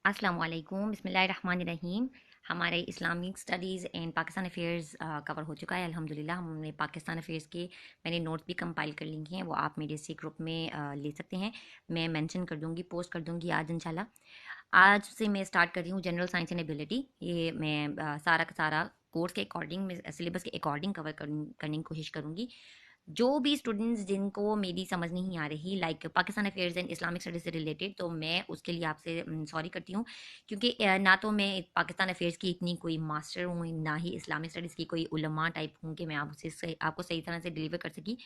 अस्सलाम वालेकुम, बिस्मिल्लाहिर्रहमानिर्रहीम। हमारे Islamic studies and Pakistan affairs cover हो चुका है अल्हम्दुलिल्लाह। हमने पाकिस्तान अफेयर्स के मैंने नोट्स भी कंपाइल कर लिए हैं, वो आप मेरे से ग्रुप में ले सकते हैं। मैं मेंशन कर दूंगी, पोस्ट कर दूंगी आज इंशाल्लाह। आज से मैं स्टार्ट कर रही हूँ जनरल साइंस एंड एबिलिटी। ये मैं सारा का सारा कोर्स के अकॉर्डिंग, सिलेबस के अकॉर्डिंग कवर करने की कोशिश करूँगी। जो भी स्टूडेंट्स जिनको मेरी समझ नहीं आ रही, like Pakistan affairs and Islamic studies से रिलेटेड, तो मैं उसके लिए आपसे सॉरी करती हूँ, क्योंकि ना तो मैं पाकिस्तान अफेयर्स की इतनी कोई मास्टर हूँ, ना ही इस्लामिक स्टडीज़ की कोई उलमा टाइप हूँ कि मैं आपको सही तरह से डिलीवर कर सकी।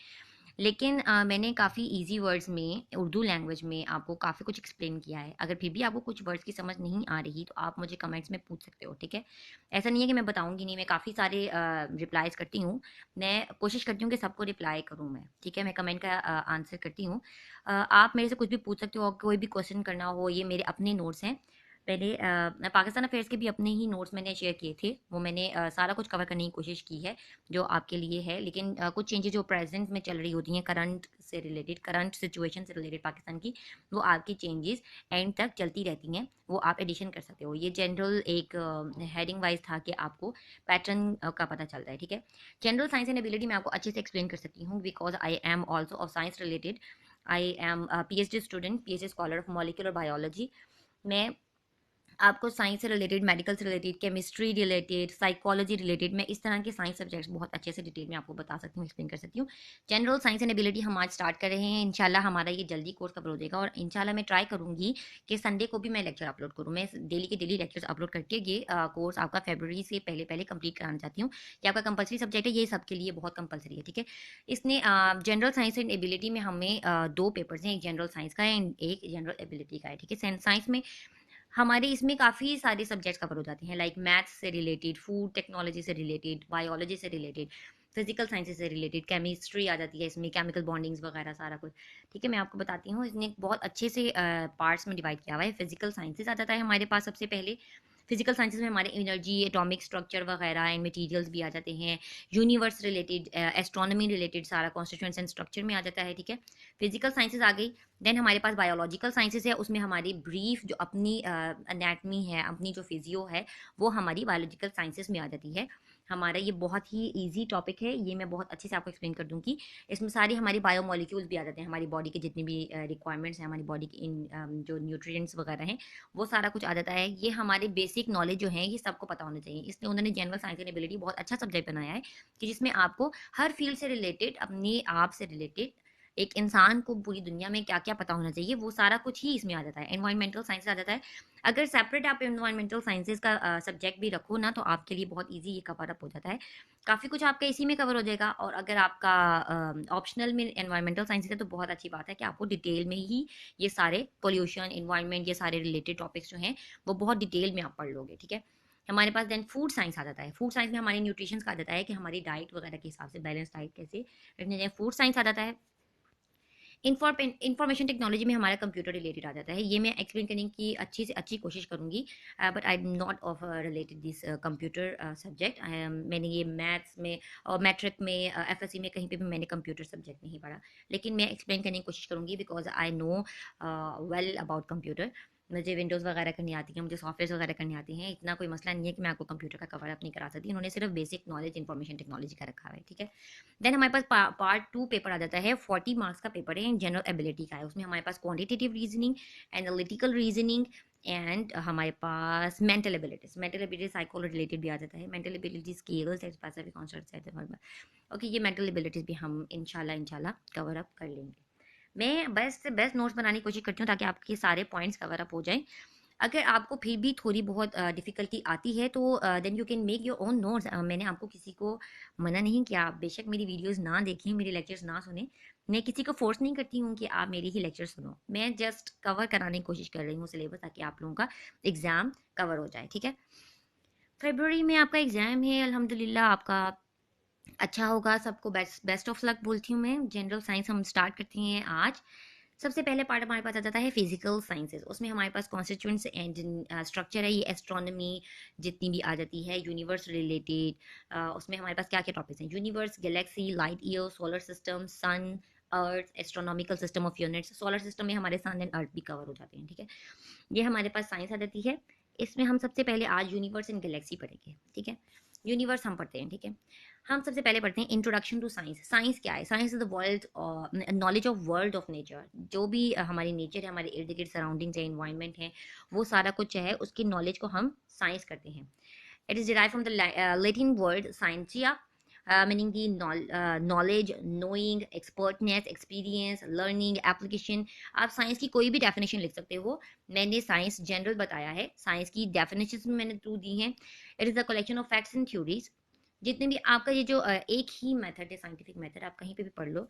लेकिन मैंने काफ़ी इजी वर्ड्स में, उर्दू लैंग्वेज में आपको काफ़ी कुछ एक्सप्लेन किया है। अगर फिर भी आपको कुछ वर्ड्स की समझ नहीं आ रही तो आप मुझे कमेंट्स में पूछ सकते हो, ठीक है। ऐसा नहीं है कि मैं बताऊंगी नहीं, मैं काफ़ी सारे रिप्लाईज करती हूँ। मैं कोशिश करती हूँ कि सबको रिप्लाई करूँ मैं, ठीक है। मैं कमेंट का आंसर करती हूँ। आप मेरे से कुछ भी पूछ सकते हो, कोई भी क्वेश्चन करना हो। ये मेरे अपने नोट्स हैं। पहले पाकिस्तान अफेयर्स के भी अपने ही नोट्स मैंने शेयर किए थे, वो मैंने सारा कुछ कवर करने की कोशिश की है जो आपके लिए है। लेकिन कुछ चेंजेस जो प्रेजेंट में चल रही होती हैं, करंट से रिलेटेड, करंट सिचुएशन से रिलेटेड पाकिस्तान की, वो आपकी चेंजेस एंड तक चलती रहती हैं, वो आप एडिशन कर सकते हो। ये जनरल एक हेडिंग वाइज था कि आपको पैटर्न का पता चलता है, ठीक है। जनरल साइंस एंड एबिलिटी मैं आपको अच्छे से एक्सप्लेन कर सकती हूँ, because I am also of science related. I am PhD student, PhD scholar of molecular biology. मैं आपको साइंस से रिलेटेड, मेडिकल से related, chemistry related, psychology related, मैं इस तरह के साइंस सब्जेक्ट्स बहुत अच्छे से डिटेल में आपको बता सकती हूँ, एक्सप्लेन कर सकती हूँ। जनरल साइंस एंड एबिलिटी हम आज स्टार्ट कर रहे हैं। इंशाल्लाह हमारा ये जल्दी कोर्स कवर हो जाएगा, और इंशाल्लाह मैं ट्राई करूँगी कि संडे को भी मैं लेक्चर अपलोड करूँ। मैं डेली के डेली लेक्चर्स अपलोड करके ये कोर्स आपका फरवरी से पहले पहले कंप्लीट कराना चाहती हूँ। कि आपका कंपलसरी सब्जेक्ट है, ये सबके लिए बहुत कंपलसरी है, ठीक है। इसने जनरल साइंस एंड एबिलिटी में हमें दो पेपर्स हैं, एक जनरल साइंस का है एंड एक जनरल एबिलिटी का है, ठीक है। साइंस में हमारे इसमें काफ़ी सारे सब्जेक्ट्स कवर हो जाते हैं, लाइक मैथ्स से रिलेटेड, फूड टेक्नोलॉजी से रिलेटेड, बायोलॉजी से रिलेटेड, फिजिकल साइंसेज से रिलेटेड, केमिस्ट्री आ जाती है इसमें, केमिकल बॉन्डिंग्स वगैरह सारा कुछ, ठीक है। मैं आपको बताती हूँ, इसने बहुत अच्छे से पार्ट्स में डिवाइड किया हुआ है। फिजिकल साइंसेज आ जाता है हमारे पास सबसे पहले। फिजिकल साइंसेज में हमारे एनर्जी, एटॉमिक स्ट्रक्चर वगैरह एंड मटेरियल्स भी आ जाते हैं। यूनिवर्स रिलेटेड, एस्ट्रोनॉमी रिलेटेड सारा कॉन्स्टिट्यूएंट्स एंड स्ट्रक्चर में आ जाता है, ठीक है। फिजिकल साइंसेज आ गई। देन हमारे पास बायोलॉजिकल साइंसेज है, उसमें हमारी ब्रीफ जो अपनी अनैटमी है, अपनी जो फिजियो है, वो हमारी बायोलॉजिकल साइंसेज में आ जाती है। हमारा ये बहुत ही इजी टॉपिक है, ये मैं बहुत अच्छे से आपको एक्सप्लेन कर दूंगी। इसमें सारी हमारी बायोमोलिक्यूल्स भी आ जाते हैं, हमारी बॉडी के जितनी भी रिक्वायरमेंट्स हैं, हमारी बॉडी की जो न्यूट्रिएंट्स वगैरह हैं, वो सारा कुछ आ जाता है। ये हमारे बेसिक नॉलेज जो है, ये सबको पता होना चाहिए। इसलिए उन्होंने जनरल साइंस एंड एबिलिटी बहुत अच्छा सब्जेक्ट बनाया है, कि जिसमें आपको हर फील्ड से रिलेटेड, अपने आप से रिलेटेड, एक इंसान को पूरी दुनिया में क्या क्या पता होना चाहिए, वो सारा कुछ ही इसमें आ जाता है। एनवायरमेंटल साइंस आ जाता है। अगर सेपरेट आप एनवायरमेंटल साइंसेज का सब्जेक्ट भी रखो ना, तो आपके लिए बहुत इजी ये कवर अप हो जाता है। काफ़ी कुछ आपका इसी में कवर हो जाएगा। और अगर आपका ऑप्शनल में एनवायरमेंटल साइंसेज है, तो बहुत अच्छी बात है कि आपको डिटेल में ही ये सारे पोल्यूशन, इन्वायरमेंट, ये सारे रिलेटेड टॉपिक्स जो हैं, वो बहुत डिटेल में आप पढ़ लोगे, ठीक है। हमारे पास देन फूड साइंस आ जाता है। फूड साइंस में हमारे न्यूट्रिशन का आ जाता है कि हमारी डाइट वगैरह के हिसाब से बैलेंस डाइट कैसे रखनी चाहिए। फूड साइंस आ जाता है। इंफॉर्मेशन टेक्नोलॉजी में हमारा कंप्यूटर रिलेटेड आ जाता है। ये मैं एक्सप्लेन करने की अच्छी से अच्छी कोशिश करूंगी, but I am not of related this computer subject. मैंने ये मैथ्स में और मैट्रिक में, FSC में, कहीं पे भी मैंने कंप्यूटर सब्जेक्ट नहीं पढ़ा। लेकिन मैं एक्सप्लेन करने की कोशिश करूंगी, because I know well about computer. मुझे विंडोज़ वगैरह करनी आती है, मुझे सॉफ्टवेयर वगैरह करनी आती हैं। इतना कोई मसला नहीं है कि मैं आपको कंप्यूटर का कवर अप नहीं करा सकती। उन्होंने सिर्फ बेसिक नॉलेज इंफॉर्मेशन टेक्नोलॉजी का रखा है, ठीक है। देन हमारे पास पार्ट 2 पेपर आ जाता है। 40 मार्क्स का पेपर है, जनरल एबिलिटी का है। उसमें हमारे पास quantitative reasoning, analytical reasoning and हमारे पास mental abilities. Mental ability psychology related भी आ जाता है। Mental ability skills and specific concepts. Okay, ये मेंटल एबिलिटीज भी हम इंशाल्लाह इंशाल्लाह कवर अप कर लेंगे। मैं बेस्ट से बेस्ट नोट्स बनाने की कोशिश करती हूँ, ताकि आपके सारे पॉइंट्स कवर अप हो जाएं। अगर आपको फिर भी थोड़ी बहुत डिफ़िकल्टी आती है, तो then you can make your own notes. मैंने आपको किसी को मना नहीं किया, आप बेशक मेरी वीडियोस ना देखें, मेरे लेक्चर्स ना सुने। मैं किसी को फोर्स नहीं करती हूँ कि आप मेरी ही लेक्चर सुनो। मैं जस्ट कवर कराने की कोशिश कर रही हूँ सिलेबस, ताकि आप लोगों का एग्ज़ाम कवर हो जाए, ठीक है। फरवरी में आपका एग्ज़ाम है, अल्हम्दुलिल्लाह आपका अच्छा होगा। सबको बेस्ट बेस्ट ऑफ लक बोलती हूँ मैं। जनरल साइंस हम स्टार्ट करते हैं आज। सबसे पहले पार्ट हमारे पास आ जाता है फिजिकल साइंसेज। उसमें हमारे पास कॉन्स्टिट्यूएंट्स एंड स्ट्रक्चर है, ये एस्ट्रोनॉमी जितनी भी आ जाती है, यूनिवर्स रिलेटेड। उसमें हमारे पास क्या क्या टॉपिक्स हैं: universe, galaxy, light year, solar system, sun, earth, astronomical system of units, solar system में हमारे सन एंड अर्थ भी कवर हो जाते हैं, ठीक है। ये हमारे पास साइंस आ जाती है। इसमें हम सबसे पहले आज यूनिवर्स एंड गैलेक्सी पढ़ेंगे, ठीक है। यूनिवर्स हम पढ़ते हैं, ठीक है। हम सबसे पहले पढ़ते हैं इंट्रोडक्शन टू साइंस। साइंस क्या है? Science is the world, knowledge of world of nature. जो भी हमारी नेचर है, हमारे इर्द गिर्द सराउंडिंग्स है, इन्वायरमेंट है, वो सारा कुछ है, उसकी नॉलेज को हम साइंस करते हैं। It is derive from the Latin word scientia, meaning the knowledge, knowing, expertness, experience, learning, application। आप साइंस की कोई भी डेफिनेशन लिख सकते हो। मैंने साइंस जनरल बताया है, साइंस की डेफिनेशन मैंने थ्रू दी हैं। It is the collection of facts and theories. जितने भी आपका ये जो एक ही मेथड है, साइंटिफिक मेथड, आप कहीं पे भी पढ़ लो।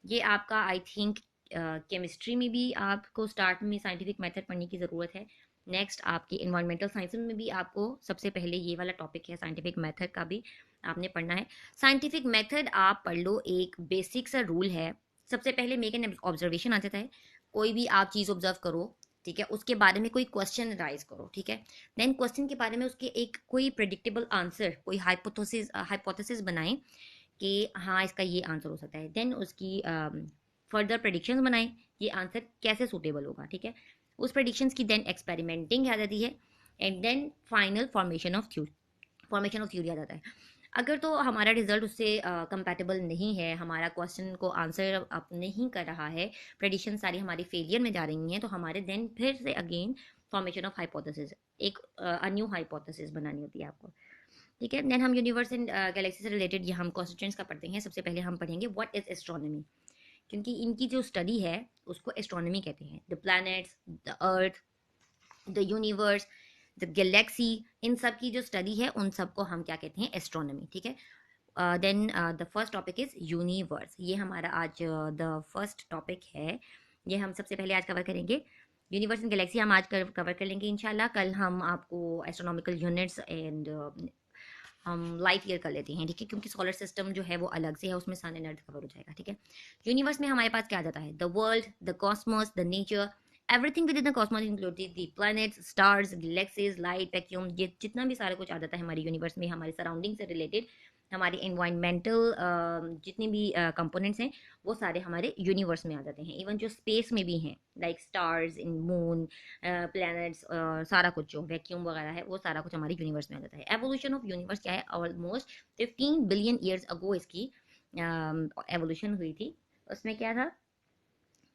ये आपका आई थिंक केमिस्ट्री में भी आपको स्टार्ट में साइंटिफिक मेथड पढ़ने की ज़रूरत है। नेक्स्ट आपकी इन्वायरमेंटल साइंसेज में भी आपको सबसे पहले ये वाला टॉपिक है, साइंटिफिक मेथड का भी आपने पढ़ना है। साइंटिफिक मेथड आप पढ़ लो, एक बेसिक सा रूल है। सबसे पहले मेक एन ऑब्जर्वेशन आ जाता है। कोई भी आप चीज़ ऑब्जर्व करो, ठीक है, उसके बारे में कोई क्वेश्चन राइज करो, ठीक है। देन क्वेश्चन के बारे में उसके एक कोई प्रेडिक्टेबल आंसर, कोई हाइपोथेसिस बनाएं कि हाँ इसका ये आंसर हो सकता है। देन उसकी फर्दर प्रेडिक्शंस बनाएं, ये आंसर कैसे सूटेबल होगा, ठीक है। उस प्रेडिक्शंस की देन एक्सपेरिमेंटिंग आ जाती है, and then final formation of theory आ जाता है। अगर तो हमारा रिजल्ट उससे कंपैटिबल नहीं है, हमारा क्वेश्चन को आंसर अप नहीं कर रहा है, प्रेडिक्शन सारी हमारी फेलियर में जा रही हैं, तो हमारे देन फिर से अगेन फॉर्मेशन ऑफ हाइपोथेसिस, एक न्यू हाइपोथेसिस बनानी होती है आपको, ठीक है। देन हम यूनिवर्स एंड गैलेक्सी से रिलेटेड ये हम कॉन्स्टिट्यूएंट्स का पढ़ते हैं। सबसे पहले हम पढ़ेंगे व्हाट इज एस्ट्रोनॉमी, क्योंकि इनकी जो स्टडी है उसको एस्ट्रोनॉमी कहते हैं। The planets, the earth, the universe, the galaxy, इन सब की जो स्टडी है उन सब को हम क्या कहते हैं? एस्ट्रोनॉमी, ठीक है। Then the first topic is universe. ये हमारा आज द फर्स्ट टॉपिक है, ये हम सबसे पहले आज कवर करेंगे। यूनिवर्स एंड गैलेक्सी हम आज कवर कर लेंगे इंशाल्लाह। कल हम आपको एस्ट्रोनॉमिकल यूनिट्स एंड हम लाइट ईयर कर लेते हैं, ठीक है, क्योंकि सोलर सिस्टम जो है वो अलग से है, उसमें सन एंड अर्थ कवर हो जाएगा, ठीक है। यूनिवर्स में हमारे पास क्या आ जाता है? The world, the Cosmos, the nature, everything with in the Cosmos included the planets, stars, galaxies, light, vacuum, ये जितना भी सारा कुछ आ जाता है हमारे यूनिवर्स में, हमारे सराउंडिंग से रिलेटेड, हमारे एनवायरमेंटल जितने भी कंपोनेंट्स हैं, वो सारे हमारे यूनिवर्स में आ जाते हैं। इवन जो स्पेस में भी हैं, लाइक स्टार्स इन मून, प्लैनेट्स, सारा कुछ जो वैक्यूम वगैरह है, वो सारा कुछ हमारे यूनिवर्स में आ जाता है। एवोल्यूशन ऑफ यूनिवर्स क्या है? ऑलमोस्ट 15 बिलियन ईयर्स अगो इसकी एवोल्यूशन हुई थी। उसमें क्या था?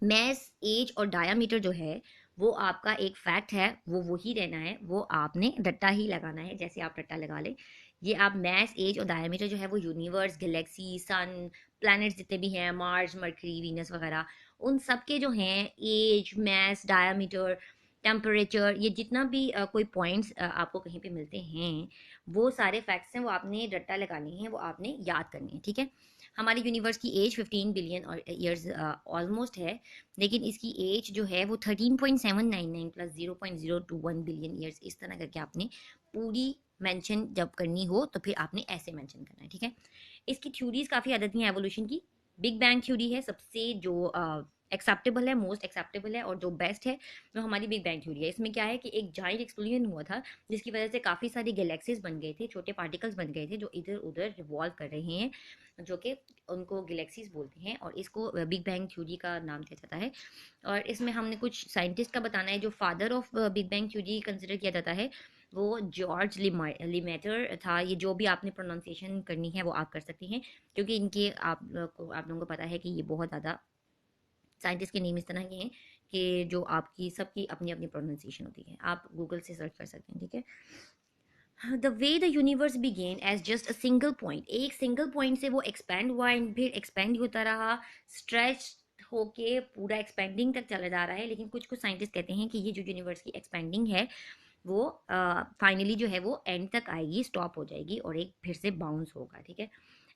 मैस, एज और डायामीटर जो है वो आपका एक फैक्ट है, वो वही रहना है, वो आपने रट्टा ही लगाना है, जैसे आप रट्टा लगा ले। ये आप मैस, एज और डायमीटर जो है वो यूनिवर्स, गैलेक्सी, सन, प्लैनेट्स जितने भी हैं, मार्स, मरकरी, वीनस वगैरह, उन सब के जो हैं एज, मैस, डायमीटर, टेम्परेचर, ये जितना भी कोई पॉइंट्स आपको कहीं पे मिलते हैं, वो सारे फैक्ट्स हैं, वो आपने रट्टा लगानी है, वो आपने याद करनी है, ठीक है। हमारी यूनिवर्स की एज 15 बिलियन और ईयर्स ऑलमोस्ट है, लेकिन इसकी एज जो है वो 13.799 प्लस 0.021 बिलियन ईयर्स, इस तरह करके आपने पूरी मेंशन जब करनी हो तो फिर आपने ऐसे मेंशन करना है, ठीक है। इसकी थ्योरीज काफ़ी आ जाती हैं एवोल्यूशन की। बिग बैंग थ्योरी है सबसे जो एक्सेप्टेबल है, मोस्ट एक्सेप्टेबल है और जो बेस्ट है, वो हमारी बिग बैंग थ्योरी है। इसमें क्या है कि एक जाइंट एक्सप्लोजन हुआ था, जिसकी वजह से काफ़ी सारी गैलेक्सीज बन गए थे, छोटे पार्टिकल्स बन गए थे जो इधर उधर रिवॉल्व कर रहे हैं, जो कि उनको गैलेक्सीज बोलते हैं, और इसको बिग बैंग थ्योरी का नाम दिया जाता है। और इसमें हमने कुछ साइंटिस्ट का बताना है। जो father of big bang theory consider किया जाता है वो जॉर्ज लिमेटर था। ये जो भी आपने प्रोनाउंसिएशन करनी है वो आप कर सकती हैं, क्योंकि इनके आप लोगों को पता है कि ये बहुत ज़्यादा साइंटिस्ट के नेम इस तरह के हैं कि जो आपकी सबकी अपनी अपनी प्रोनाउंसिएशन होती है, आप गूगल से सर्च कर सकते हैं, ठीक है। The way the universe began as just a single point, एक सिंगल पॉइंट से वो एक्सपेंड हुआ एंड फिर एक्सपेंड होता रहा, स्ट्रेच होके पूरा एक्सपेंडिंग तक चला जा रहा है। लेकिन कुछ कुछ साइंटिस्ट कहते हैं कि ये जो यूनिवर्स की एक्सपेंडिंग है वो फाइनली जो है वो एंड तक आएगी, स्टॉप हो जाएगी और एक फिर से बाउंस होगा, ठीक है।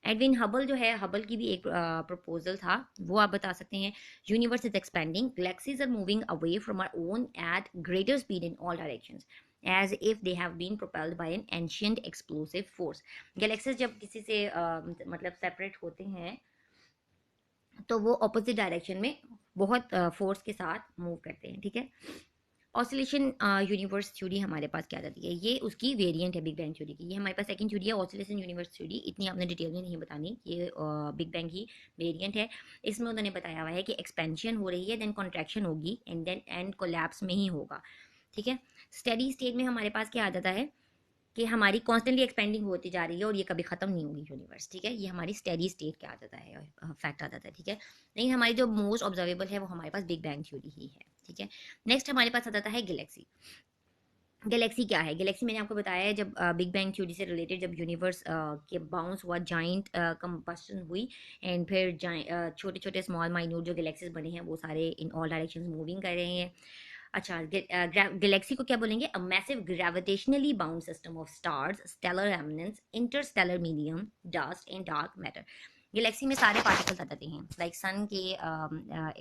एडविन हबल जो है, हबल की भी एक प्रपोजल था, वो आप बता सकते हैं। Universe is expanding, galaxies are moving away from our own at greater speed in all directions as if they have been propelled by an ancient explosive force. Galaxies जब किसी से मतलब सेपरेट होते हैं तो वो ऑपोजिट डायरेक्शन में बहुत फोर्स के साथ मूव करते हैं, ठीक है। ऑसिलेशन यूनिवर्स थ्योरी हमारे पास क्या जाती है, ये उसकी वेरिएंट है बिग बैंग थ्योरी की। ये हमारे पास सेकंड थ्योरी है ऑसिलेशन यूनिवर्स थ्योरी, इतनी आपने डिटेल में नहीं बतानी, ये बिग बैंग की वेरिएंट है। इसमें उन्होंने बताया हुआ है कि एक्सपेंशन हो रही है, देन कॉन्ट्रैक्शन होगी एंड देन एंड कोलैप्स में ही होगा, ठीक है। स्टेडी स्टेट में हमारे पास क्या आ जाता है कि हमारी कॉन्स्टेंटली एक्सपेंडिंग होती जा रही है और ये कभी ख़त्म नहीं होगी यूनिवर्स, ठीक है। ये हमारी स्टेडी स्टेट क्या आ जाता है, फैक्ट आ जाता है, ठीक है। लेकिन हमारी जो मोस्ट ऑब्जर्वेबल है वो हमारे पास बिग बैंग थ्योरी ही है, ठीक है। नेक्स्ट हमारे पास आ जाता है गैलेक्सी। गैलेक्सी क्या है, गैलेक्सी मैंने आपको बताया है जब बिग बैंग थ्योरी से रिलेटेड जब यूनिवर्स के बाउंस हुआ, जाइंट कंबस्शन हुई एंड फिर छोटे छोटे स्मॉल माइन्यूट जो गैलेक्सीज बने हैं वो सारे इन ऑल डायरेक्शंस मूविंग कर रहे हैं। अच्छा, गैलेक्सी को क्या बोलेंगे, a massive gravitationally bound system of stars, stellar eminence, interstellar medium, dust and dark matter. Galaxy में सारे पार्टिकल्स आ जाते हैं, लाइक सन के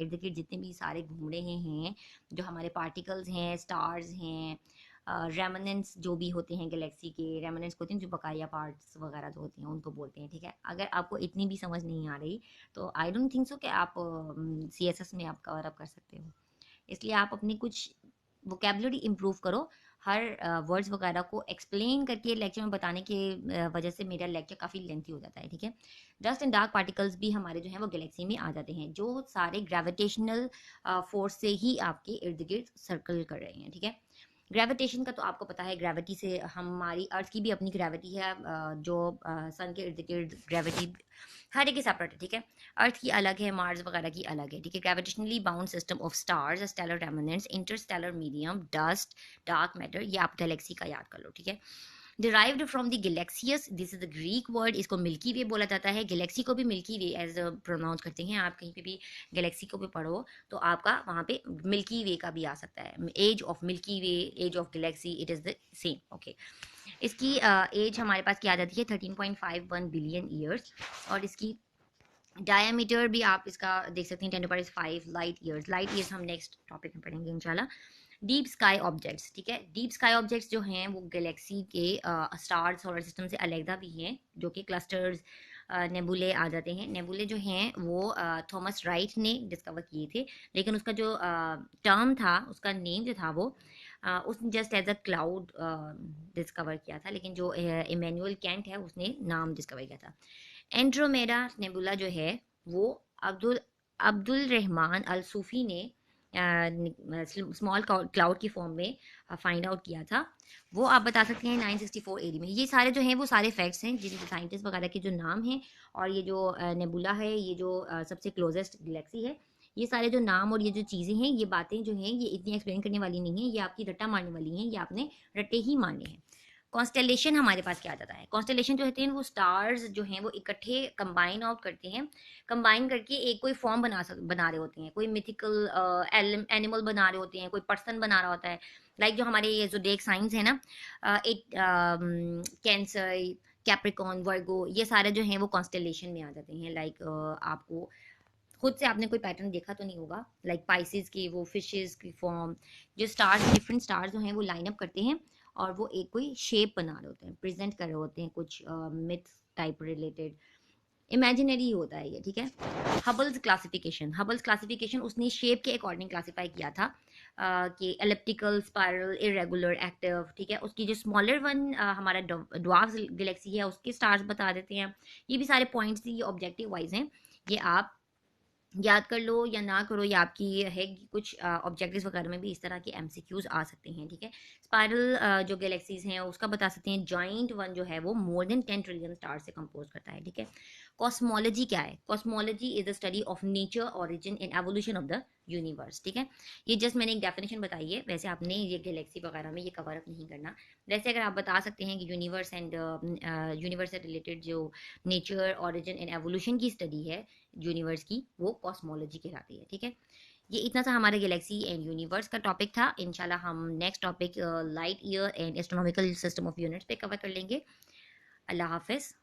इर्द गिर्द जितने भी सारे घूम रहे हैं जो हमारे पार्टिकल्स हैं, स्टार्स हैं, रेमनेंट्स जो भी होते हैं गैलेक्सी के, रेमनेंट्स होते हैं जो बकाया पार्ट्स वगैरह जो होते हैं उनको बोलते हैं, ठीक है। अगर आपको इतनी भी समझ नहीं आ रही तो आई डोंट थिंक सो कि आप CSS में आप कवर अप कर सकते हो, इसलिए आप अपनी कुछ वोकेबलरी इम्प्रूव करो। हर वर्ड्स वगैरह को एक्सप्लेन करके लेक्चर में बताने की वजह से मेरा लेक्चर काफ़ी लेंथी हो जाता है, ठीक है। डस्ट एंड डार्क पार्टिकल्स भी हमारे जो हैं वो गैलेक्सी में आ जाते हैं, जो सारे ग्रेविटेशनल फोर्स से ही आपके इर्द गिर्द सर्कल कर रहे हैं, ठीक है। ग्रेविटेशन का तो आपको पता है, ग्रेविटी से हमारी अर्थ की भी अपनी ग्रेविटी है, जो सन के इर्द गिर्द ग्रेविटी हर एक की सेपरेट है, ठीक है। अर्थ की अलग है, मार्स वगैरह की अलग है, ठीक है। Gravitationally bound system of stars, stellar remnants, interstellar medium, dust, dark matter, ये आप गैलेक्सी का याद कर लो, ठीक है। Derived from the galaxias, this is the Greek word, इसको मिल्की वे बोला जाता है। गैलेक्सी को भी मिल्की वे एज प्रोनाउंस करते हैं, आप कहीं पे भी गैलेक्सी को भी पढ़ो तो आपका वहाँ पे मिल्की वे का भी आ सकता है, age of milky way, age of galaxy, it is the same, okay. इसकी एज हमारे पास क्या आ जाती है 13.51 बिलियन ईयर्स, और इसकी डायमीटर भी आप इसका देख सकते हैं 10⁵ लाइट ईयर्स। लाइट ईयर्स हम नेक्स्ट टॉपिक में पढ़ेंगे इंशाल्लाह। डीप स्काई ऑब्जेक्ट्स, ठीक है। डीप स्काई ऑब्जेक्ट्स जो हैं वो गैलेक्सी के स्टार सोलर सिस्टम से अलहदा भी हैं, जो कि क्लस्टर्स नेबुले आ जाते हैं। नेबुले जो हैं वो थॉमस राइट ने डिस्कवर किए थे, लेकिन उसका जो टर्म था, उसका नेम जो था वो उसने just as a cloud discover किया था, लेकिन जो इमैनुअल कैंट है उसने नाम डिस्कवर किया था। एंड्रोमेडा नेबुला जो है वो अब्दुल अब्दुल रहमान अल सूफी ने स्मॉल क्लाउड की फॉर्म में फाइंड आउट किया था। वो आप बता सकते हैं 964 AD में। ये सारे जो हैं वो सारे फैक्ट्स हैं जिन साइंटिस्ट वगैरह के जो नाम हैं, और ये जो नेबुला है, ये जो सबसे क्लोजेस्ट गैलेक्सी है, ये सारे जो नाम और ये जो चीज़ें हैं, ये बातें जो हैं, ये इतनी एक्सप्लेन करने वाली नहीं है, ये आपकी रट्टा मारने वाली हैं, ये आपने रट्टे ही मारने हैं। कॉन्स्टेलेशन हमारे पास क्या आ जाता है, कॉन्स्टेलेशन जो होते हैं वो स्टार्स जो हैं वो इकट्ठे कंबाइन आउट करते हैं, कंबाइन करके एक कोई फॉर्म बना रहे होते हैं, कोई मिथिकल एनिमल बना रहे होते हैं, कोई पर्सन बना रहा होता है। लाइक जो हमारे ये जो डेक साइंस है ना, एक कैंसर, कैप्रिकॉन, वर्गो, ये सारे जो हैं वो कॉन्स्टेलेशन में आ जाते हैं। लाइक आपको खुद से आपने कोई पैटर्न देखा तो नहीं होगा, लाइक पाइसेस की वो फिशेस की फॉर्म, जो स्टार्स, डिफरेंट स्टार्स जो हैं वो लाइन अप करते हैं और वो एक कोई शेप बना रहे होते हैं, प्रेजेंट कर रहे होते हैं, कुछ मिथ टाइप रिलेटेड, इमेजिनरी होता है ये, ठीक है। हबल्स क्लासिफिकेशन उसने शेप के अकॉर्डिंग क्लासीफाई किया था, कि एलिप्टिकल, स्पाइरल, इरेगुलर, एक्टिव, ठीक है। उसकी जो स्मॉलर वन हमारा ड्वार्फ गैलेक्सी है उसके स्टार्स बता देते हैं। ये भी सारे पॉइंट्स ये ऑब्जेक्टिव वाइज हैं, ये आप याद कर लो या ना करो, या आपकी है कि कुछ ऑब्जेक्टिव्स वगैरह में भी इस तरह के MCQs आ सकते हैं, ठीक है। स्पाइरल जो गैलेक्सीज हैं उसका बता सकते हैं, जॉइंट वन जो है वो मोर देन 10 ट्रिलियन स्टार से कंपोज करता है, ठीक है। कॉस्मोलॉजी क्या है, cosmology is the study of nature, origin and evolution of the universe, ठीक है। ये जस्ट मैंने एक डेफिनेशन बताई है, वैसे आपने ये गैलेक्सी वगैरह में ये कवर अप नहीं करना। वैसे अगर आप बता सकते हैं कि यूनिवर्स एंड यूनिवर्स से रिलेटेड जो नेचर, ऑरिजिन एंड एवोल्यूशन की स्टडी है यूनिवर्स की, वो कॉस्मोलॉजी कहलाती है, ठीक है। ये इतना सा हमारे गैलेक्सी एंड यूनिवर्स का टॉपिक था। इंशाल्लाह हम next topic light year and astronomical system of units पे कवर कर लेंगे। अल्लाह हाफिज़।